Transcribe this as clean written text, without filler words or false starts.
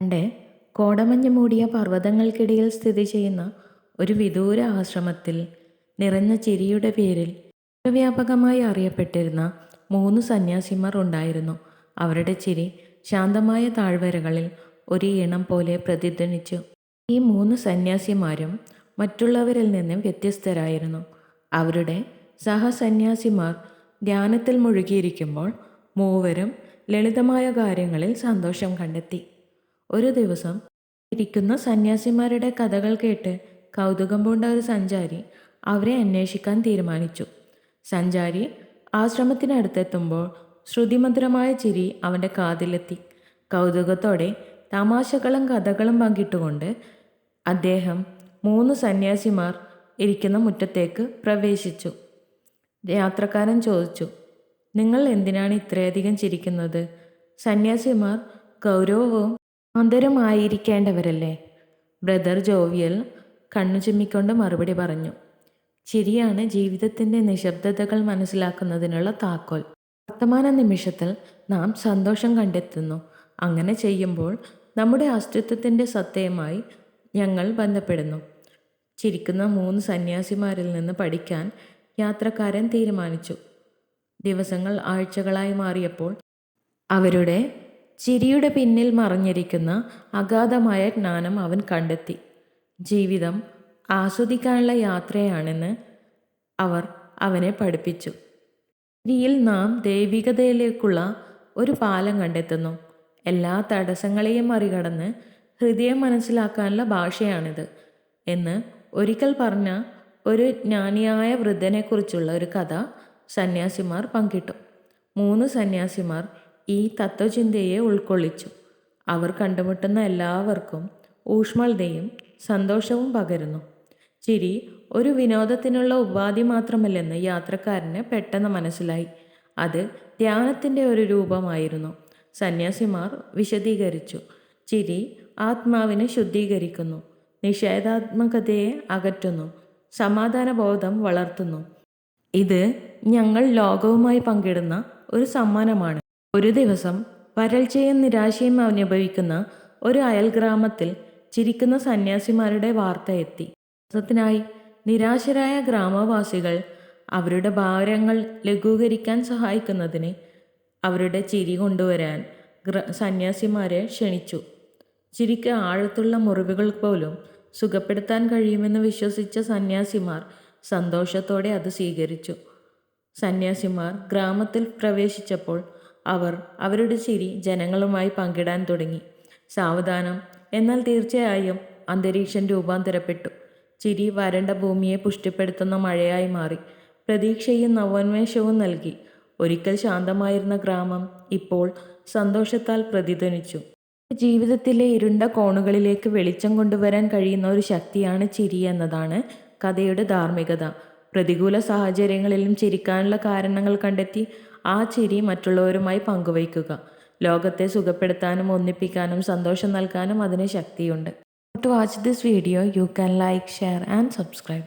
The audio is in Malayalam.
പണ്ട് കോടമഞ്ഞ് മൂടിയ പർവ്വതങ്ങൾക്കിടയിൽ സ്ഥിതി ചെയ്യുന്ന ഒരു വിദൂര ആശ്രമത്തിൽ നിറഞ്ഞ ചിരിയുടെ പേരിൽ വ്യാപകമായി അറിയപ്പെട്ടിരുന്ന 3 സന്യാസിമാർ ഉണ്ടായിരുന്നു. അവരുടെ ചിരി ശാന്തമായ താഴ്വരകളിൽ ഒരു ഈണം പോലെ പ്രതിധ്വനിച്ചു. ഈ 3 സന്യാസിമാരും മറ്റുള്ളവരിൽ നിന്നും വ്യത്യസ്തരായിരുന്നു. അവരുടെ സഹസന്യാസിമാർ ധ്യാനത്തിൽ മുഴുകിയിരിക്കുമ്പോൾ മൂവരും ലളിതമായ കാര്യങ്ങളിൽ സന്തോഷം കണ്ടെത്തി. ഒരു ദിവസം ഇരിക്കുന്ന സന്യാസിമാരുടെ കഥകൾ കേട്ട് കൗതുകം പൂണ്ട ഒരു സഞ്ചാരി അവരെ അന്വേഷിക്കാൻ തീരുമാനിച്ചു. സഞ്ചാരി ആശ്രമത്തിനടുത്തെത്തുമ്പോൾ ശ്രുതിമധുരമായ ചിരി അവൻ്റെ കാതിലെത്തി. കൗതുകത്തോടെ തമാശകളും കഥകളും പങ്കിട്ടുകൊണ്ട് അദ്ദേഹം 3 സന്യാസിമാർ ഇരിക്കുന്ന മുറ്റത്തേക്ക് പ്രവേശിച്ചു. യാത്രക്കാരൻ ചോദിച്ചു, "നിങ്ങൾ എന്തിനാണ് ഇത്രയധികം ചിരിക്കുന്നത്?" സന്യാസിമാർ ഗൗരവവും ആന്തരമായിരിക്കേണ്ടവരല്ലേ? ബ്രദർ ജോവിയൽ കണ്ണു ചിമ്മിക്കൊണ്ട് മറുപടി പറഞ്ഞു, "ചിരിയാണ് ജീവിതത്തിൻ്റെ നിശബ്ദതകൾ മനസ്സിലാക്കുന്നതിനുള്ള താക്കോൽ. വർത്തമാന നിമിഷത്തിൽ നാം സന്തോഷം കണ്ടെത്തുന്നു. അങ്ങനെ ചെയ്യുമ്പോൾ നമ്മുടെ അസ്തിത്വത്തിൻ്റെ സത്തയുമായി ഞങ്ങൾ ബന്ധപ്പെടുന്നു." ചിരിക്കുന്ന 3 സന്യാസിമാരിൽ നിന്ന് പഠിക്കാൻ യാത്രക്കാരൻ തീരുമാനിച്ചു. ദിവസങ്ങൾ ആഴ്ചകളായി മാറിയപ്പോൾ അവരുടെ ചിരിയുടെ പിന്നിൽ മറഞ്ഞിരിക്കുന്ന അഗാധമായ ജ്ഞാനം അവൻ കണ്ടെത്തി. ജീവിതം ആസ്വദിക്കാനുള്ള യാത്രയാണെന്ന് അവർ അവനെ പഠിപ്പിച്ചു. ചിരിയിൽ നാം ദൈവികതയിലേക്കുള്ള ഒരു പാലം കണ്ടെത്തുന്നു. എല്ലാ തടസ്സങ്ങളെയും മറികടന്ന് ഹൃദയം മനസ്സിലാക്കാനുള്ള ഭാഷയാണിത് എന്ന് ഒരിക്കൽ പറഞ്ഞ ഒരു ജ്ഞാനിയായ വൃദ്ധനെക്കുറിച്ചുള്ള ഒരു കഥ സന്യാസിമാർ പങ്കിട്ടു. 3 സന്യാസിമാർ ഈ തത്വചിന്തയെ ഉൾക്കൊള്ളിച്ചു. അവർ കണ്ടുമുട്ടുന്ന എല്ലാവർക്കും ഊഷ്മളതയും സന്തോഷവും പകരുന്നു. ചിരി ഒരു വിനോദത്തിനുള്ള ഉപാധി മാത്രമല്ലെന്ന് യാത്രക്കാരന് പെട്ടെന്ന് മനസ്സിലായി. അത് ധ്യാനത്തിൻ്റെ ഒരു രൂപമായിരുന്നു. സന്യാസിമാർ വിശദീകരിച്ചു, ചിരി ആത്മാവിനെ ശുദ്ധീകരിക്കുന്നു, നിഷേധാത്മകതയെ അകറ്റുന്നു, സമാധാനബോധം വളർത്തുന്നു. ഇത് ഞങ്ങൾ ലോകവുമായി പങ്കിടുന്ന ഒരു സമ്മാനമാണ്. ഒരു ദിവസം വരൾച്ചയും നിരാശയും അനുഭവിക്കുന്ന ഒരു അയൽഗ്രാമത്തിൽ ചിരിക്കുന്ന സന്യാസിമാരുടെ വാർത്ത എത്തി. ദിവസത്തിനായി നിരാശരായ ഗ്രാമവാസികൾ അവരുടെ ഭാരങ്ങൾ ലഘൂകരിക്കാൻ സഹായിക്കുന്നതിന് അവരുടെ ചിരി കൊണ്ടുവരാൻ സന്യാസിമാരെ ക്ഷണിച്ചു. ചിരിക്ക് ആഴത്തുള്ള മുറിവുകൾ പോലും സുഖപ്പെടുത്താൻ കഴിയുമെന്ന് വിശ്വസിച്ച സന്യാസിമാർ സന്തോഷത്തോടെ അത് സ്വീകരിച്ചു. സന്യാസിമാർ ഗ്രാമത്തിൽ പ്രവേശിച്ചപ്പോൾ അവർ അവരുടെ ചിരി ജനങ്ങളുമായി പങ്കിടാൻ തുടങ്ങി. സാവധാനം എന്നാൽ തീർച്ചയായും അന്തരീക്ഷം രൂപാന്തരപ്പെട്ടു. ചിരി വരണ്ട ഭൂമിയെ പുഷ്ടിപ്പെടുത്തുന്ന മഴയായി മാറി, പ്രതീക്ഷയും നവോന്മേഷവും നൽകി. ഒരിക്കൽ ശാന്തമായിരുന്ന ഗ്രാമം ഇപ്പോൾ സന്തോഷത്താൽ പ്രതിധ്വനിച്ചു. ജീവിതത്തിലെ ഇരുണ്ട കോണുകളിലേക്ക് വെളിച്ചം കൊണ്ടുവരാൻ കഴിയുന്ന ഒരു ശക്തിയാണ് ചിരി എന്നതാണ് കഥയുടെ ധാർമ്മികത. പ്രതികൂല സാഹചര്യങ്ങളിലും ചിരിക്കാനുള്ള കാരണങ്ങൾ കണ്ടെത്തി ആ ചിരി മറ്റുള്ളവരുമായി പങ്കുവയ്ക്കുക. ലോകത്തെ സുഖപ്പെടുത്താനും ഒന്നിപ്പിക്കാനും സന്തോഷം നൽകാനും അതിന് ശക്തിയുണ്ട്. To watch this video, you can like, share and subscribe.